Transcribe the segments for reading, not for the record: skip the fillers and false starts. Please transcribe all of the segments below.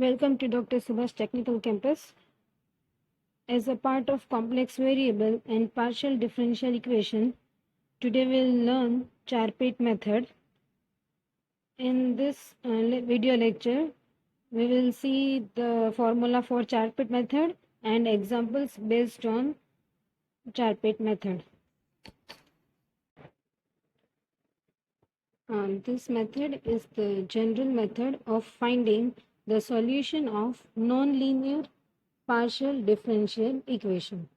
Welcome to Dr. Subhash Technical Campus. As a part of complex variable and partial differential equation, today we'll learn Charpit method. In this video lecture, we will see the formula for Charpit method and examples based on Charpit method. This method is the general method of finding the solution of non-linear partial differential equation.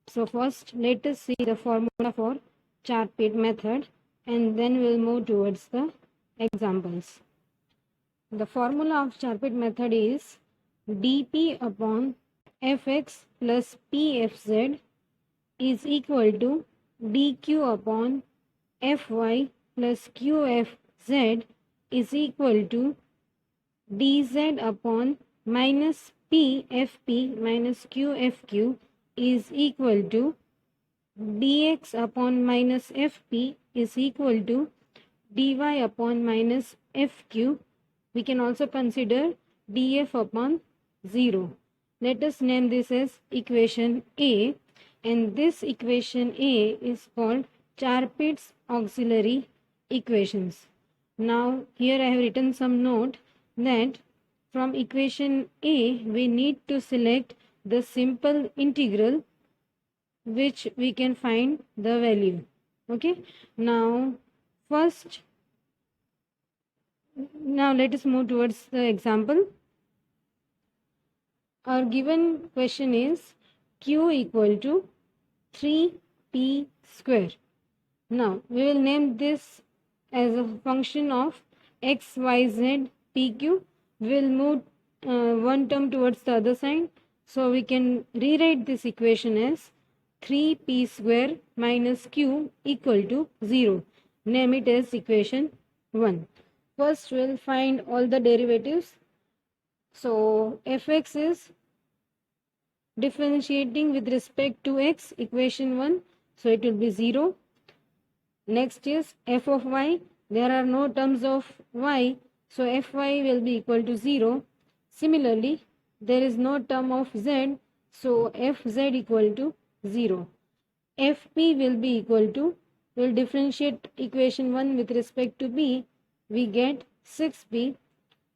So first let us see the formula for Charpit method and then we'll move towards the examples. The formula of Charpit method is dp upon fx plus pfz is equal to dq upon fy plus qfz is equal to dz upon minus pfp minus qfq is equal to dx upon minus fp is equal to dy upon minus fq. We can also consider df upon 0. Let us name this as equation A, and this equation A is called Charpit's auxiliary equations. Now here I have written some note that from equation A we need to select the simple integral which we can find the value. Okay, now let us move towards the example. Our given question is q equal to 3p square. Now we will name this as a function of x, y, z, pq. We will move one term towards the other side. So we can rewrite this equation as 3p square minus q equal to 0. Name it as equation 1. First we will find all the derivatives. So fx is differentiating with respect to x, equation 1. So it will be 0. Next is f of y. There are no terms of y. So fy will be equal to 0. Similarly, there is no term of z. So fz equal to 0. fp will be equal to, we'll differentiate equation 1 with respect to b, we get 6p,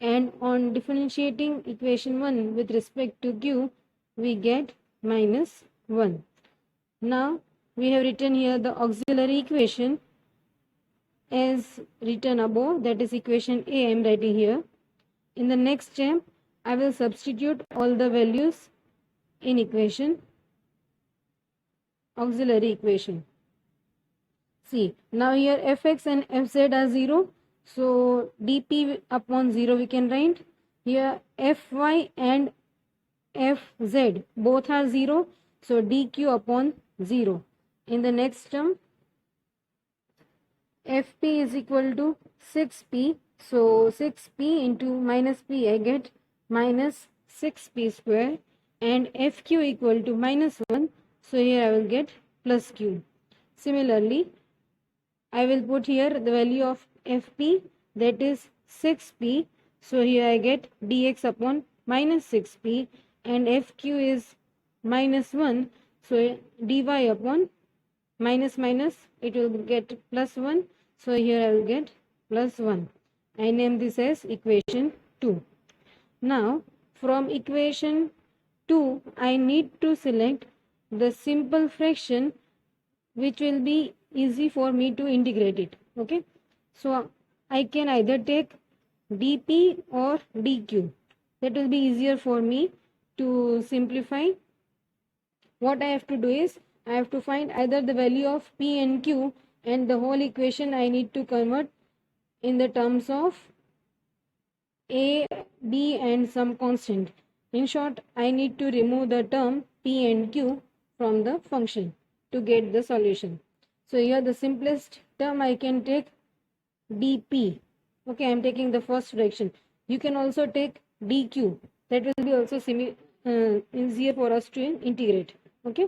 and on differentiating equation 1 with respect to q, we get minus 1. Now we have written here the auxiliary equation as written above, that is equation A I am writing here. In the next step, I will substitute all the values in auxiliary equation. See, now here fx and fz are 0. So dp upon 0 we can write. Here fy and fz both are 0. So dq upon 0. In the next term, fp is equal to 6p. So 6p into minus p, I get minus 6p square, and fq equal to minus 1. So here I will get plus q. Similarly, I will put here the value of fp, that is 6p. So here I get dx upon minus 6p, and fq is minus 1. So dy upon minus it will get plus 1. So here I will get plus 1. I name this as equation 2. Now from equation 2 I need to select the simple fraction which will be easy for me to integrate it. Okay, so I can either take dp or dq. That will be easier for me to simplify. What I have to do is I have to find either the value of p and q, and the whole equation I need to convert in the terms of a, b and some constant. In short, I need to remove the term p and q from the function to get the solution. So here the simplest term I can take dp. Okay, I am taking the first fraction. You can also take dq. That will be also easier for us to integrate. Okay,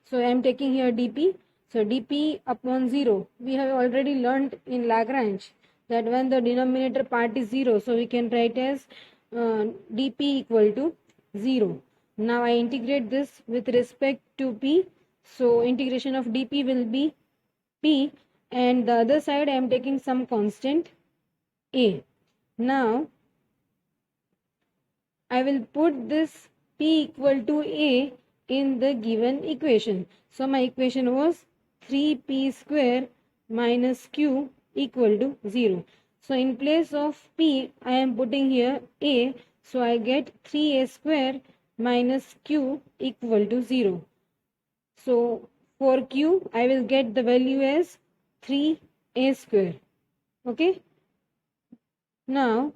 so I am taking here dp. So dp upon 0, we have already learned in Lagrange that when the denominator part is 0, so we can write as dp equal to 0. Now I integrate this with respect to p. So integration of dp will be p, and the other side I am taking some constant a. Now I will put this p equal to a in the given equation. So my equation was 3p square minus q equal to 0. So in place of p, I am putting here a. So I get 3a square minus q equal to 0. So for q, I will get the value as 3a square. Okay. Now,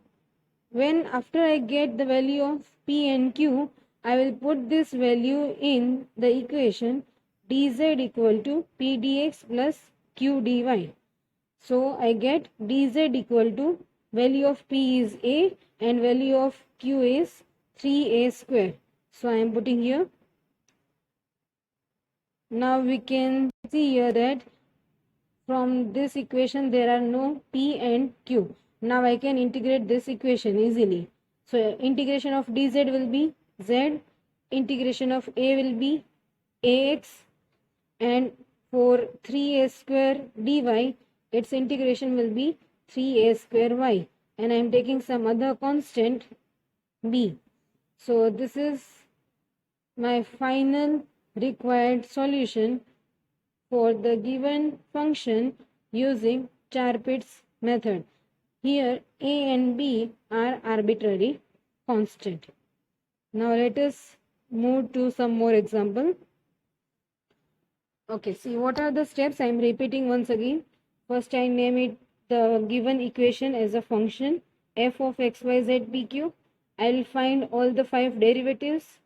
when after I get the value of p and q, I will put this value in the equation dz equal to p dx plus q dy. So I get dz equal to value of p is a and value of q is 3a square. So I am putting here. Now we can see here that from this equation there are no p and q. Now I can integrate this equation easily. So integration of dz will be z, integration of a will be ax, and for 3a square dy, its integration will be 3a square y, and I am taking some other constant b. So this is my final required solution for the given function using Chapit's method. Here a and b are arbitrary constant. Now let us move to some more example. Okay, see what are the steps? I am repeating once again. First I name it the given equation as a function f of x, y, z, p, q. I will find all the 5 derivatives.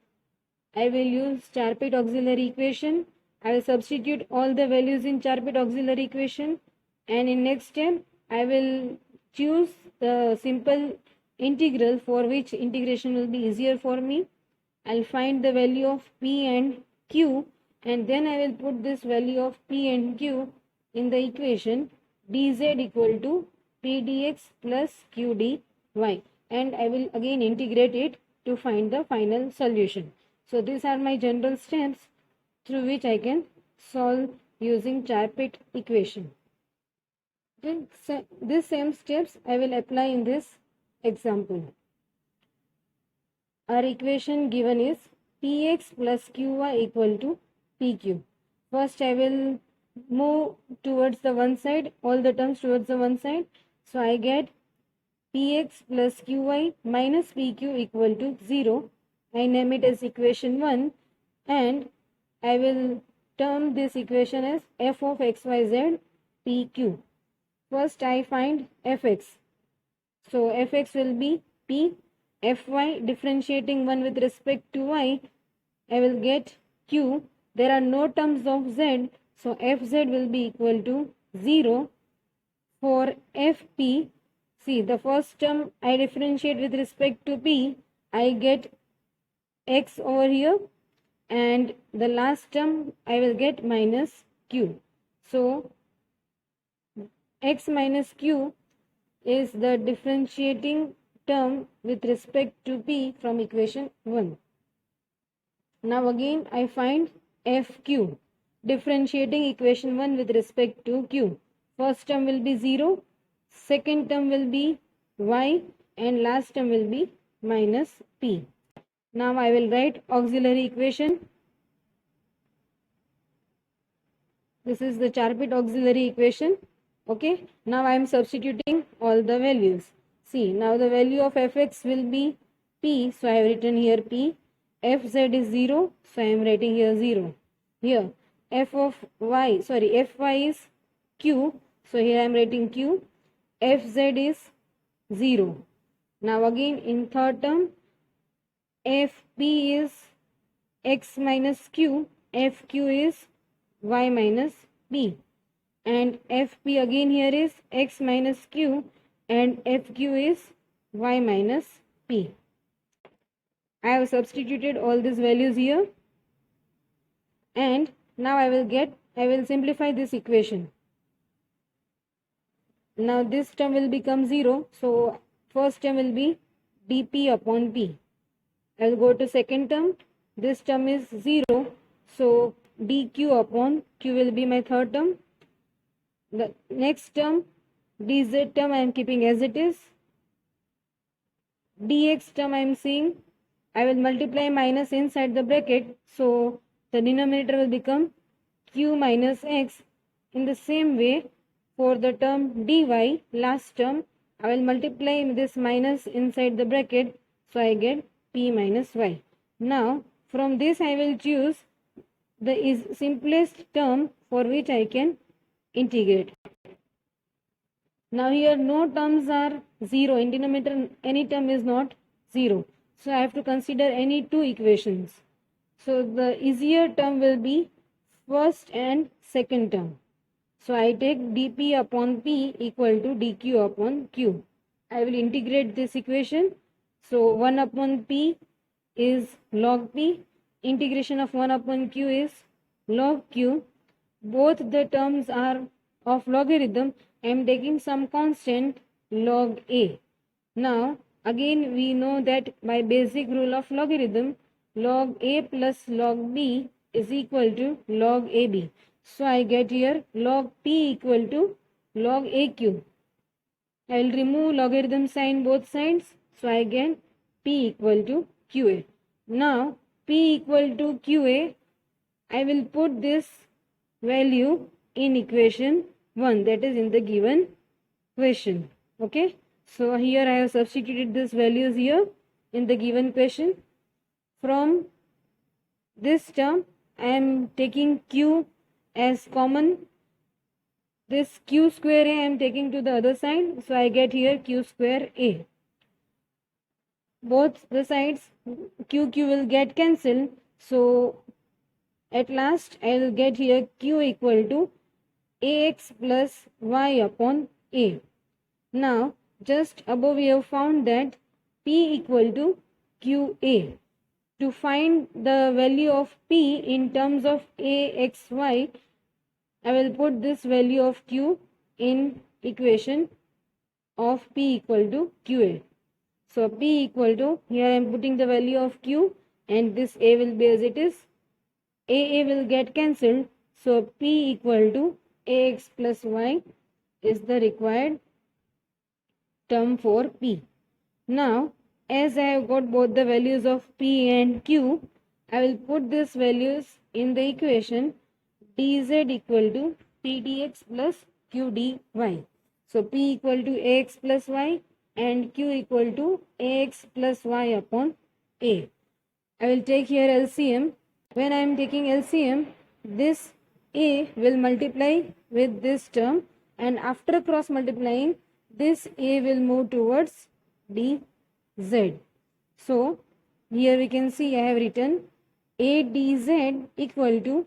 I will use Chapit auxiliary equation. I will substitute all the values in Chapit auxiliary equation, and in next step I will choose the simple integral for which integration will be easier for me. I'll find the value of p and q, and then I will put this value of p and q in the equation dz equal to p dx plus q dy, and I will again integrate it to find the final solution. So these are my general steps through which I can solve using Chapit equation. Okay, so these same steps I will apply in this example. Our equation given is px plus qy equal to pq. First I will move towards the one side, all the terms towards the one side. So I get px plus qy minus pq equal to 0. I name it as equation 1, and I will term this equation as f of xyz pq. First I find fx. So fx will be p. Fy, differentiating 1 with respect to y, I will get q. There are no terms of z, so fz will be equal to 0. For fp, see the first term I differentiate with respect to p, I get x over here, and the last term I will get minus q. So x minus q is the differentiating term with respect to p from equation 1. Now again I find fq, differentiating equation 1 with respect to q. First term will be 0, second term will be y, and last term will be minus p. Now I will write auxiliary equation. This is the Chapit auxiliary equation. Okay, now I am substituting all the values. See, now the value of fx will be p, so I have written here p. Fz is 0, so I am writing here 0. Here fy is q, so here I am writing q. Fz is 0. Now again in third term, fp is x minus q, fq is y minus p, and fp again here is x minus q, and fq is y minus p. I have substituted all these values here, and now I will simplify this equation. Now this term will become 0, so first term will be dp upon p. I will go to second term. This term is 0. So dq upon q will be my third term. The next term, dz term I am keeping as it is. Dx term I am seeing. I will multiply minus inside the bracket. So the denominator will become q minus x. In the same way, for the term dy, last term, I will multiply this minus inside the bracket. So I get p minus y. Now from this I will choose the simplest term for which I can integrate. Now here no terms are 0. In denominator any term is not 0. So I have to consider any two equations. So the easier term will be first and second term. So I take dp upon p equal to dq upon q. I will integrate this equation. So 1 upon p is log p. Integration of 1 upon q is log q. Both the terms are of logarithm. I am taking some constant log a. Now again we know that by basic rule of logarithm, log a plus log b is equal to log ab. So I get here log p equal to log aq. I will remove logarithm sign both sides. So I get p equal to qa. Now p equal to qa, I will put this value in equation 1, that is in the given question. Okay. So here I have substituted these values here in the given question. From this term I am taking q as common. This q square a I am taking to the other side. So I get here q square a. Both the sides q will get cancelled. So at last I will get here q equal to ax plus y upon a. Now just above we have found that p equal to qa. To find the value of p in terms of axy, I will put this value of q in equation of p equal to qa. So p equal to, here I am putting the value of q and this a will be as it is. A will get cancelled. So p equal to ax plus y is the required term for p. Now as I have got both the values of p and q, I will put these values in the equation dz equal to p dx plus q dy. So p equal to ax plus y and q equal to ax plus y upon a. I will take here LCM. When I am taking LCM, this a will multiply with this term, and after cross multiplying, this a will move towards dz. So here we can see I have written a dz equal to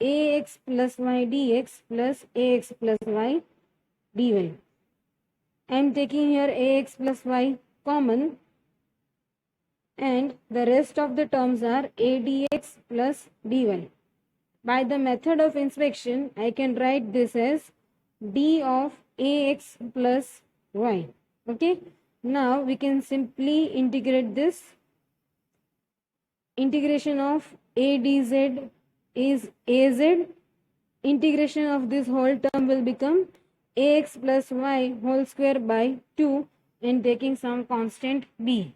ax plus y dx plus ax plus y dy. I am taking here ax plus y common, and the rest of the terms are a dx plus dy. By the method of inspection, I can write this as d of ax plus y. Okay. Now we can simply integrate this. Integration of a dz is az. Integration of this whole term will become ax plus y whole square by 2 and taking some constant b.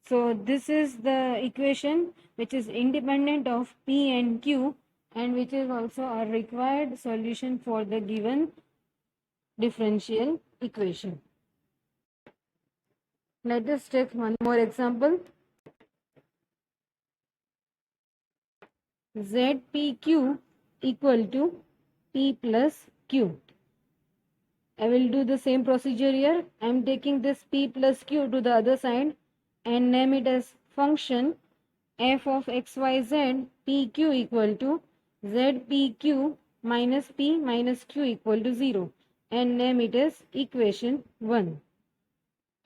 So this is the equation which is independent of p and q and which is also a required solution for the given differential equation. Let us take one more example. ZPQ equal to P plus Q. I will do the same procedure here. I am taking this P plus Q to the other side and name it as function f of xyz PQ equal to ZPQ minus P minus Q equal to 0 and name it as equation 1.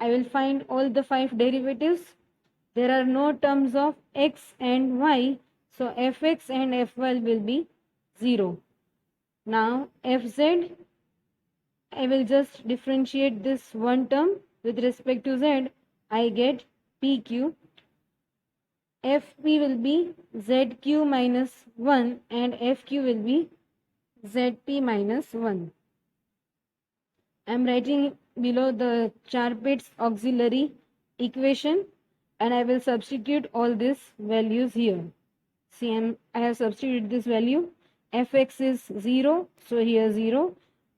I will find all the 5 derivatives. There are no terms of x and y, so fx and fy will be 0. Now fz, I will just differentiate this one term with respect to z. I get PQ, FP will be ZQ minus 1 and FQ will be ZP minus 1. I am writing below the Charpit's auxiliary equation and I will substitute all these values here. See, I have substituted this value. Fx is 0, so here 0.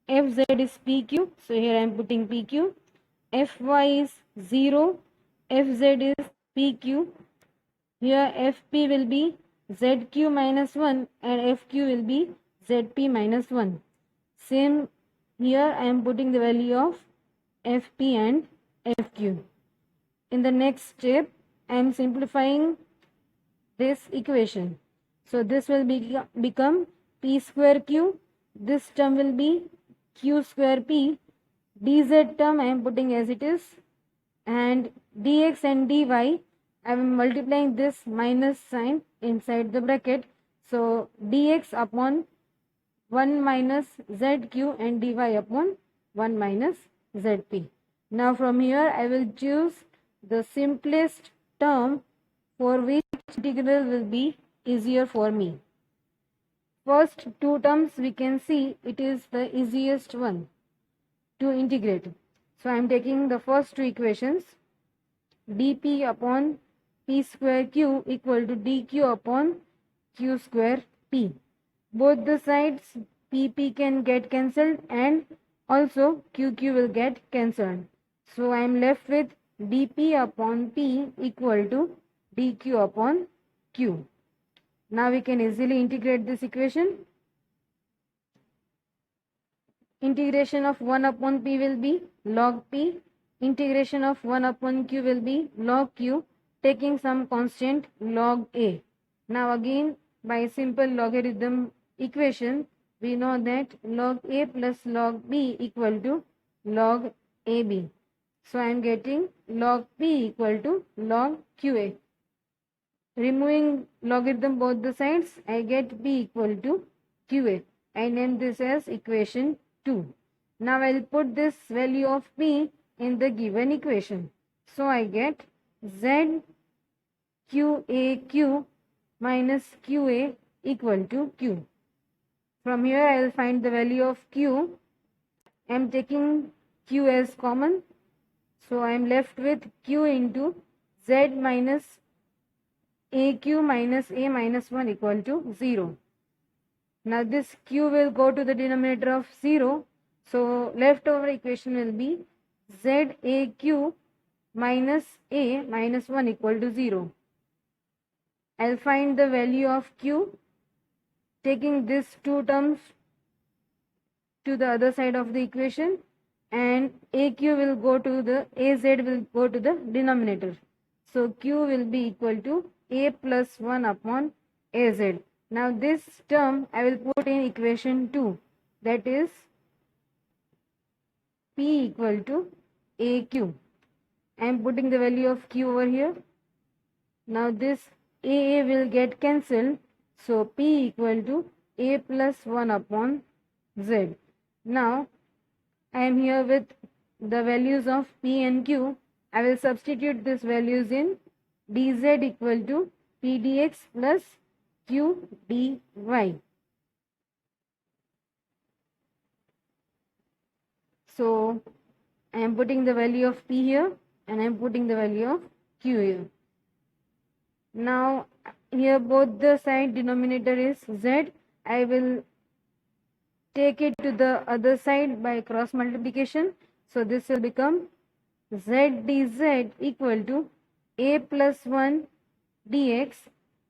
Fz is PQ, so here I am putting PQ. Fy is 0, Fz is PQ. Here Fp will be Zq minus 1 and Fq will be Zp minus 1. Same here I am putting the value of Fp and Fq. In the next step I am simplifying this equation. So this will become P square Q. This term will be Q square P. Dz term I am putting as it is. And dx and dy I am multiplying this minus sign inside the bracket. So dx upon 1 minus zq and dy upon 1 minus zp. Now from here I will choose the simplest term for which integral will be easier for me. First two terms we can see it is the easiest one to integrate. So I am taking the first two equations, dp upon p square q equal to dq upon q square p. Both the sides pp can get cancelled and also qq will get cancelled. So I am left with dp upon p equal to dq upon q. Now we can easily integrate this equation. Integration of 1 upon p will be log p. Integration of 1 upon q will be log q, taking some constant log a. Now again by simple logarithm equation we know that log a plus log b equal to log ab. So I am getting log p equal to log qa. Removing logarithm both the sides, I get p equal to qa. I name this as equation 2. Now I will put this value of p in the given equation. So I get z qaq minus qa equal to q. From here I will find the value of q. I am taking q as common. So I am left with q into z minus aq minus a minus 1 equal to 0. Now this q will go to the denominator of 0. So leftover equation will be zaq minus a minus 1 equal to 0. I'll find the value of q, taking these two terms to the other side of the equation, and aq will go to the az will go to the denominator. So q will be equal to a plus 1 upon az. Now this term I will put in equation 2, that is p equal to aq. I am putting the value of q over here. Now this a will get cancelled, so p equal to a plus 1 upon z. Now I am here with the values of p and q. I will substitute these values in dz equal to p dx plus q dy. So I am putting the value of p here and I am putting the value of q here. Now here both the side denominator is z. I will take it to the other side by cross multiplication. So this will become z dz equal to a plus 1 dx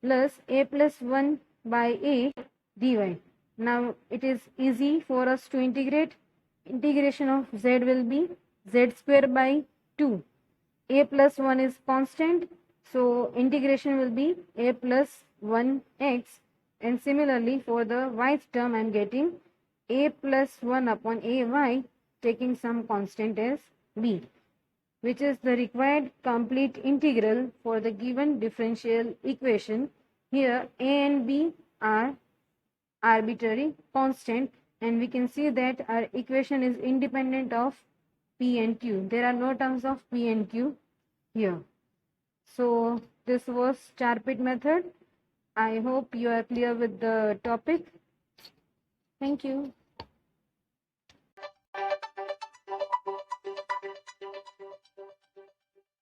plus a plus 1 by a dy. Now it is easy for us to integrate. Integration of z will be z square by 2. A plus 1 is constant, so integration will be a plus 1x, and similarly for the y term I am getting a plus 1 upon ay, taking some constant as b, which is the required complete integral for the given differential equation. Here a and b are arbitrary constant, and we can see that our equation is independent of p and q. There are no terms of p and q here. So this was Char-Pit method. I hope you are clear with the topic. Thank you.